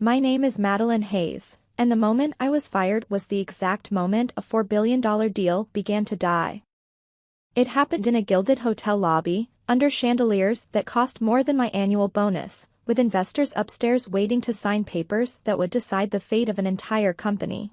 My name is Madeline Hayes, and the moment I was fired was the exact moment a $4 billion deal began to die. It happened in a gilded hotel lobby, under chandeliers that cost more than my annual bonus, with investors upstairs waiting to sign papers that would decide the fate of an entire company.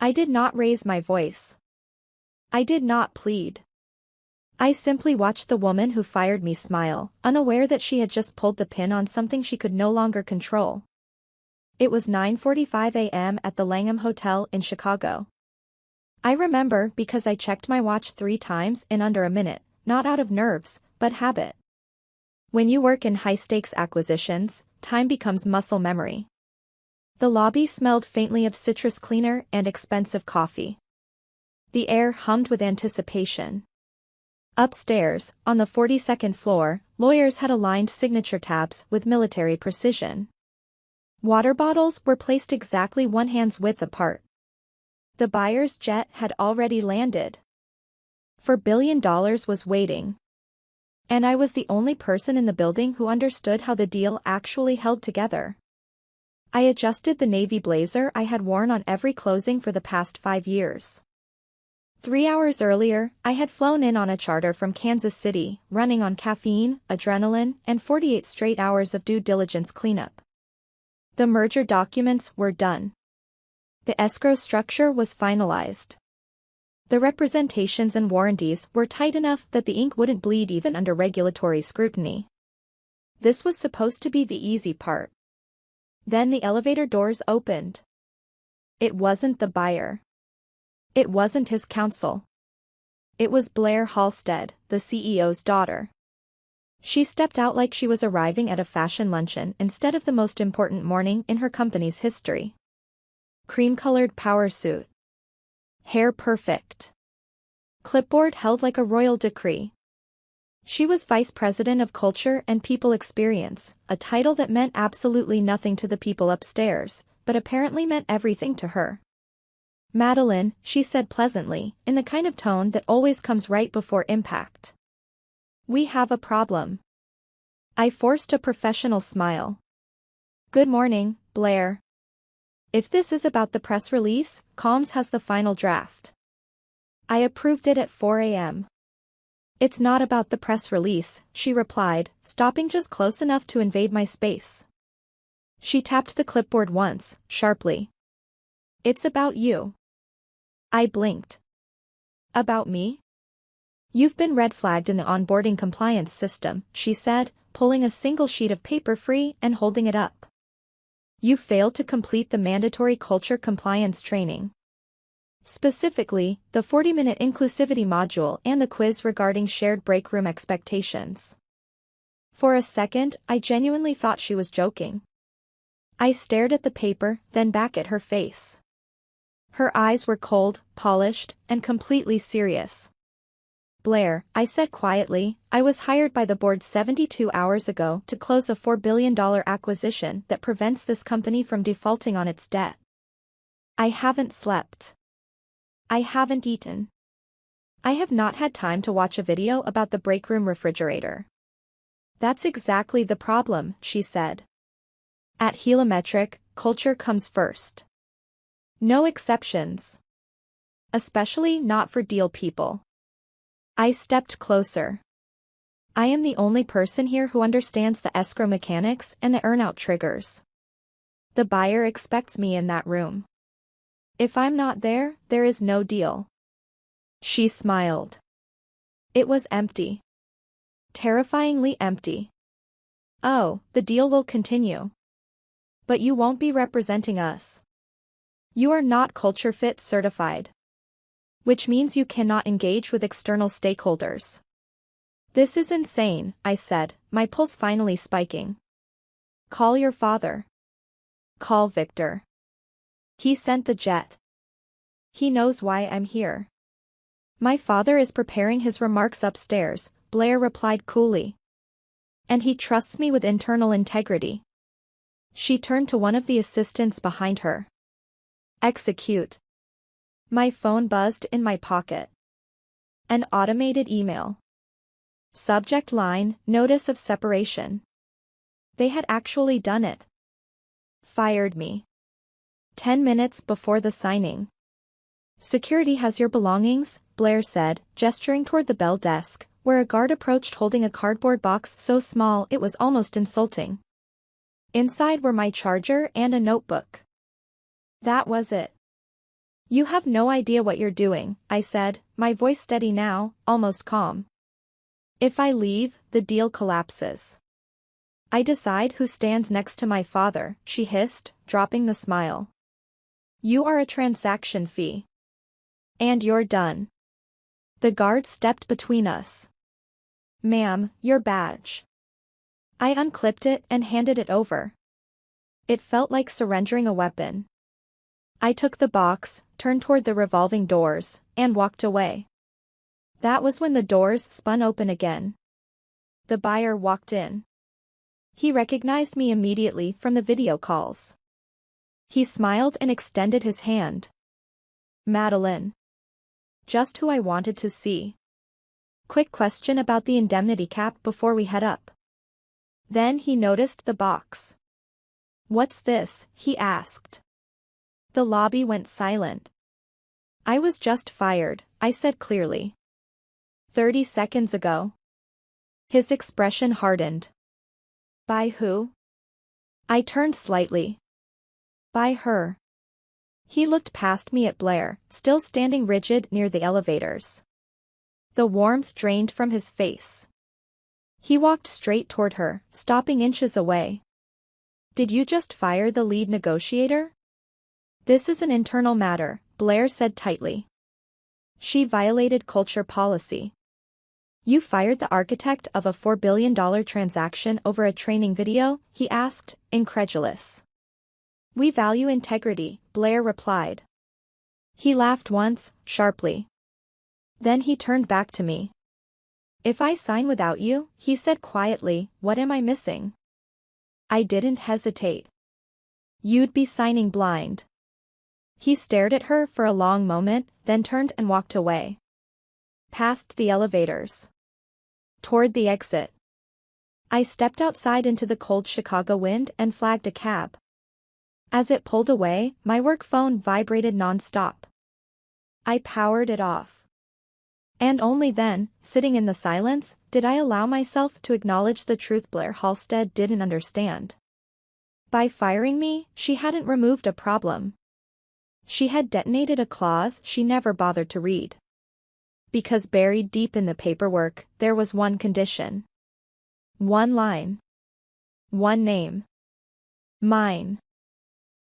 I did not raise my voice. I did not plead. I simply watched the woman who fired me smile, unaware that she had just pulled the pin on something she could no longer control. It was 9:45 a.m. at the Langham Hotel in Chicago. I remember because I checked my watch 3 times in under a minute, not out of nerves, but habit. When you work in high-stakes acquisitions, time becomes muscle memory. The lobby smelled faintly of citrus cleaner and expensive coffee. The air hummed with anticipation. Upstairs, on the 42nd floor, lawyers had aligned signature tabs with military precision. Water bottles were placed exactly 1 hand's width apart. The buyer's jet had already landed. $4 billion was waiting. And I was the only person in the building who understood how the deal actually held together. I adjusted the navy blazer I had worn on every closing for the past 5 years. 3 hours earlier, I had flown in on a charter from Kansas City, running on caffeine, adrenaline, and 48 straight hours of due diligence cleanup. The merger documents were done. The escrow structure was finalized. The representations and warranties were tight enough that the ink wouldn't bleed even under regulatory scrutiny. This was supposed to be the easy part. Then the elevator doors opened. It wasn't the buyer. It wasn't his counsel. It was Blair Halstead, the CEO's daughter. She stepped out like she was arriving at a fashion luncheon instead of the most important morning in her company's history. Cream-colored power suit. Hair perfect. Clipboard held like a royal decree. She was Vice President of Culture and People Experience, a title that meant absolutely nothing to the people upstairs, but apparently meant everything to her. Madeline, she said pleasantly, in the kind of tone that always comes right before impact. We have a problem. I forced a professional smile. Good morning, Blair. If this is about the press release, Comms has the final draft. I approved it at 4 a.m. It's not about the press release, she replied, stopping just close enough to invade my space. She tapped the clipboard once, sharply. It's about you. I blinked. About me? You've been red flagged in the onboarding compliance system, she said, pulling a single sheet of paper free and holding it up. You failed to complete the mandatory culture compliance training. Specifically, the 40-minute inclusivity module and the quiz regarding shared break room expectations. For a second, I genuinely thought she was joking. I stared at the paper, then back at her face. Her eyes were cold, polished, and completely serious. Blair, I said quietly, I was hired by the board 72 hours ago to close a $4 billion acquisition that prevents this company from defaulting on its debt. I haven't slept. I haven't eaten. I have not had time to watch a video about the break room refrigerator. That's exactly the problem, she said. At Heliometric, culture comes first. No exceptions. Especially not for deal people. I stepped closer. I am the only person here who understands the escrow mechanics and the earnout triggers. The buyer expects me in that room. If I'm not there, there is no deal. She smiled. It was empty. Terrifyingly empty. Oh, the deal will continue. But you won't be representing us. You are not culture fit certified. Which means you cannot engage with external stakeholders. This is insane, I said, my pulse finally spiking. Call your father. Call Victor. He sent the jet. He knows why I'm here. My father is preparing his remarks upstairs, Blair replied coolly. And he trusts me with internal integrity. She turned to one of the assistants behind her. Execute. My phone buzzed in my pocket. An automated email. Subject line, notice of separation. They had actually done it. fired me. 10 minutes before the signing. Security has your belongings, Blair said, gesturing toward the bell desk, where a guard approached holding a cardboard box so small it was almost insulting. Inside were my charger and a notebook. That was it. You have no idea what you're doing, I said, my voice steady now, almost calm. If I leave, the deal collapses. I decide who stands next to my father, she hissed, dropping the smile. You are a transaction fee. And you're done. The guard stepped between us. Ma'am, your badge. I unclipped it and handed it over. It felt like surrendering a weapon. I took the box, turned toward the revolving doors, and walked away. That was when the doors spun open again. The buyer walked in. He recognized me immediately from the video calls. He smiled and extended his hand. Madeline. Just who I wanted to see. Quick question about the indemnity cap before we head up. Then he noticed the box. What's this? He asked. The lobby went silent. I was just fired, I said clearly. 30 seconds ago. His expression hardened. By who? I turned slightly. By her. He looked past me at Blair, still standing rigid near the elevators. The warmth drained from his face. He walked straight toward her, stopping inches away. Did you just fire the lead negotiator? This is an internal matter, Blair said tightly. She violated culture policy. You fired the architect of a $4 billion transaction over a training video? He asked, incredulous. We value integrity, Blair replied. He laughed once, sharply. Then he turned back to me. If I sign without you, he said quietly, what am I missing? I didn't hesitate. You'd be signing blind. He stared at her for a long moment, then turned and walked away. Past the elevators. Toward the exit. I stepped outside into the cold Chicago wind and flagged a cab. As it pulled away, my work phone vibrated non-stop. I powered it off. And only then, sitting in the silence, did I allow myself to acknowledge the truth Blair Halstead didn't understand. By firing me, she hadn't removed a problem. She had detonated a clause she never bothered to read. Because buried deep in the paperwork, there was one condition. One line. One name. Mine.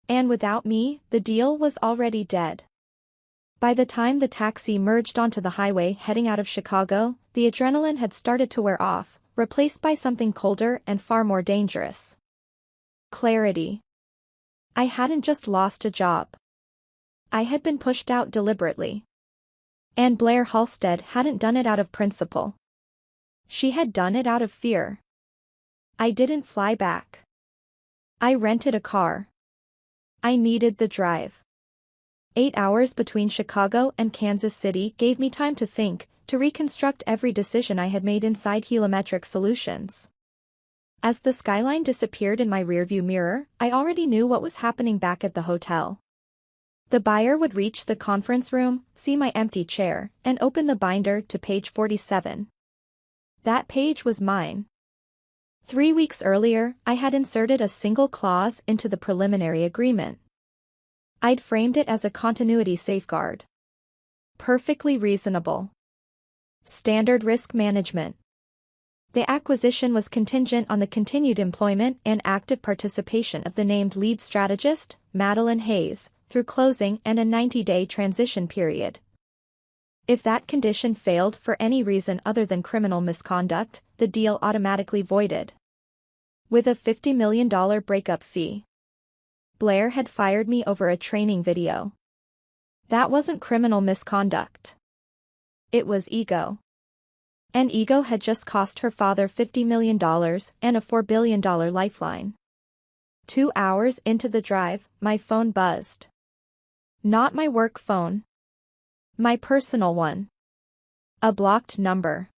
And without me, the deal was already dead. By the time the taxi merged onto the highway heading out of Chicago, the adrenaline had started to wear off, replaced by something colder and far more dangerous. Clarity. I hadn't just lost a job. I had been pushed out deliberately. And Blair Halstead hadn't done it out of principle. She had done it out of fear. I didn't fly back. I rented a car. I needed the drive. 8 hours between Chicago and Kansas City gave me time to think, to reconstruct every decision I had made inside Heliometric Solutions. As the skyline disappeared in my rearview mirror, I already knew what was happening back at the hotel. The buyer would reach the conference room, see my empty chair, and open the binder to page 47. That page was mine. 3 weeks earlier, I had inserted a single clause into the preliminary agreement. I'd framed it as a continuity safeguard. Perfectly reasonable. Standard risk management. The acquisition was contingent on the continued employment and active participation of the named lead strategist, Madeline Hayes, through closing and a 90-day transition period. If that condition failed for any reason other than criminal misconduct, the deal automatically voided. With a $50 million breakup fee. Blair had fired me over a training video. That wasn't criminal misconduct. It was ego. And ego had just cost her father $50 million and a $4 billion lifeline. 2 hours into the drive, my phone buzzed. Not my work phone. My personal one. A blocked number.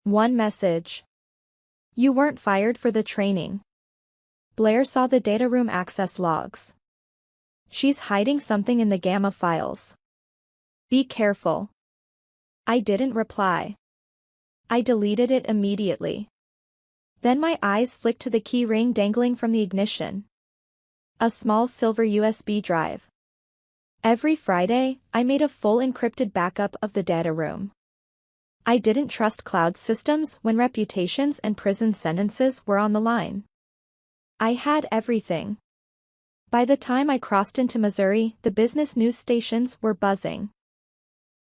One message. You weren't fired for the training. Blair saw the data room access logs. She's hiding something in the gamma files. Be careful. I didn't reply. I deleted it immediately. Then my eyes flicked to the key ring dangling from the ignition. A small silver USB drive. Every Friday, I made a full encrypted backup of the data room. I didn't trust cloud systems when reputations and prison sentences were on the line. I had everything. By the time I crossed into Missouri, the business news stations were buzzing.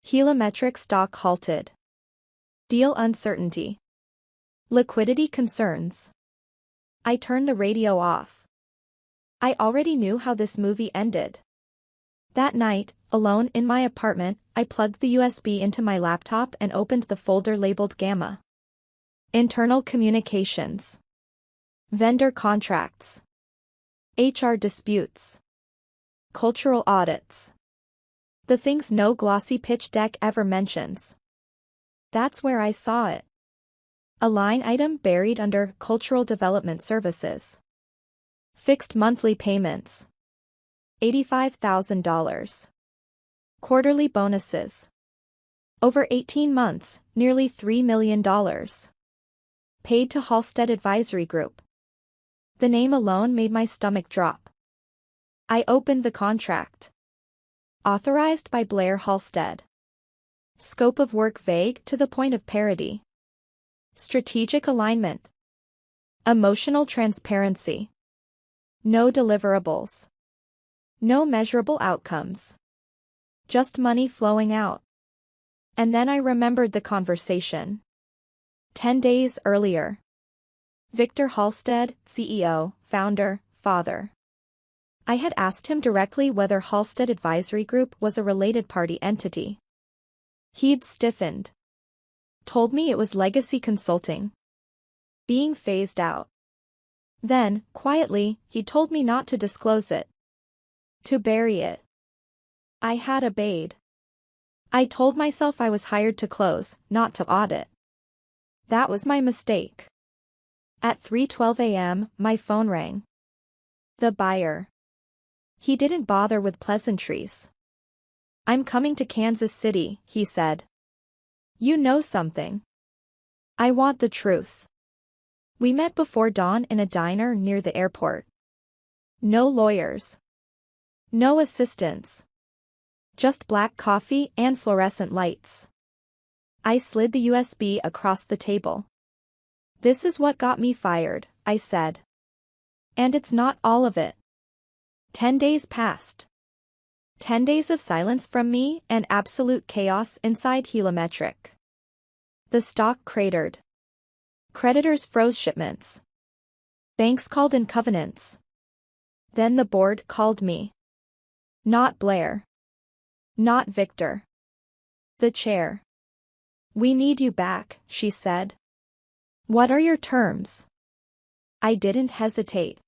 Heliometric stock halted. Deal uncertainty. Liquidity concerns. I turned the radio off. I already knew how this movie ended. That night, alone in my apartment, I plugged the USB into my laptop and opened the folder labeled Gamma. Internal communications. Vendor contracts. HR disputes. Cultural audits. The things no glossy pitch deck ever mentions. That's where I saw it. A line item buried under Cultural Development Services. Fixed monthly payments. $85,000. Quarterly bonuses. Over 18 months, nearly $3 million. Paid to Halstead Advisory Group. The name alone made my stomach drop. I opened the contract. Authorized by Blair Halstead. Scope of work vague to the point of parody. Strategic alignment. Emotional transparency. No deliverables. No measurable outcomes. Just money flowing out. And then I remembered the conversation. 10 days earlier. Victor Halstead, CEO, founder, father. I had asked him directly whether Halstead Advisory Group was a related party entity. He'd stiffened. Told me it was legacy consulting. Being phased out. Then, quietly, he told me not to disclose it. To bury it. I had obeyed. I told myself I was hired to close, not to audit. That was my mistake. At 3:12 a.m., my phone rang. The buyer. He didn't bother with pleasantries. I'm coming to Kansas City, he said. You know something. I want the truth. We met before dawn in a diner near the airport. No lawyers. No assistants. Just black coffee and fluorescent lights. I slid the USB across the table. This is what got me fired, I said. And it's not all of it. 10 days passed. 10 days of silence from me and absolute chaos inside Heliometric. The stock cratered. Creditors froze shipments. Banks called in covenants. Then the board called me. Not Blair. Not Victor. The chair. We need you back, she said. What are your terms? I didn't hesitate.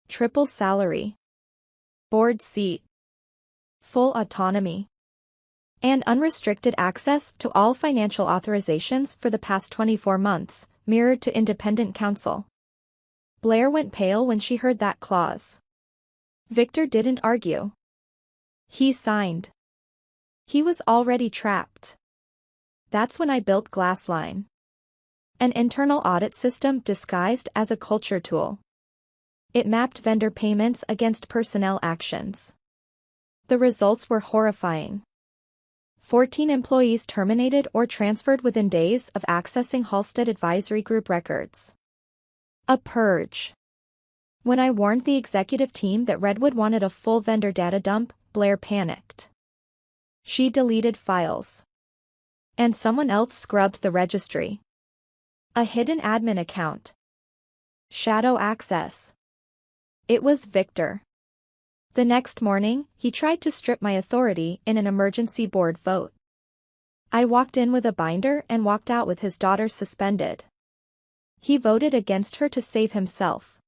Triple salary. Board seat. Full autonomy. And unrestricted access to all financial authorizations for the past 24 months, mirrored to independent counsel. Blair went pale when she heard that clause. Victor didn't argue. He signed. He was already trapped. That's when I built Glassline. An internal audit system disguised as a culture tool. It mapped vendor payments against personnel actions. The results were horrifying. 14 employees terminated or transferred within days of accessing Halstead Advisory Group records. A purge. When I warned the executive team that Redwood wanted a full vendor data dump, Blair panicked. She deleted files. And someone else scrubbed the registry. A hidden admin account. Shadow access. It was Victor. The next morning, he tried to strip my authority in an emergency board vote. I walked in with a binder and walked out with his daughter suspended. He voted against her to save himself.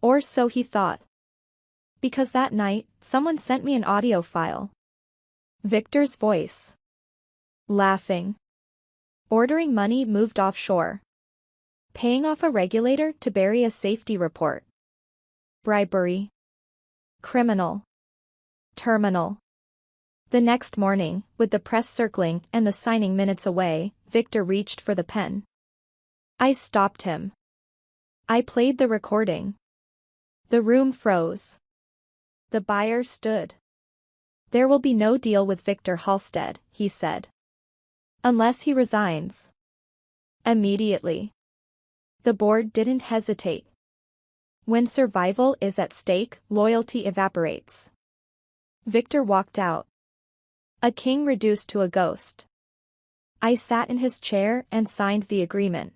Or so he thought. Because that night, someone sent me an audio file. Victor's voice. Laughing. Ordering money moved offshore. Paying off a regulator to bury a safety report. bribery, criminal, terminal. The next morning, with the press circling and the signing minutes away, Victor reached for the pen. I stopped him. I played the recording. The room froze. The buyer stood. There will be no deal with Victor Halstead, he said. Unless he resigns. Immediately. The board didn't hesitate. When survival is at stake, loyalty evaporates. Victor walked out. A king reduced to a ghost. I sat in his chair and signed the agreement.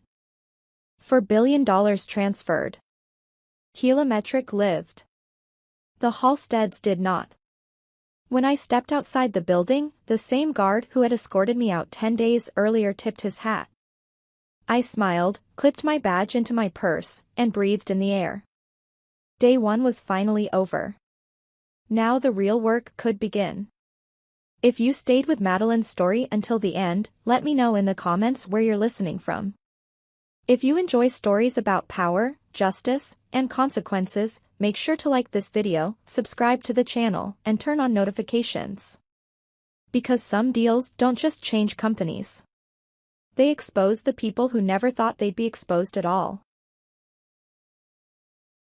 $4 billion transferred. Heliometric lived. The Halsteads did not. When I stepped outside the building, the same guard who had escorted me out 10 days earlier tipped his hat. I smiled, clipped my badge into my purse, and breathed in the air. Day 1 was finally over. Now the real work could begin. If you stayed with Madeline's story until the end, let me know in the comments where you're listening from. If you enjoy stories about power, justice, and consequences, make sure to like this video, subscribe to the channel, and turn on notifications. Because some deals don't just change companies. They expose the people who never thought they'd be exposed at all.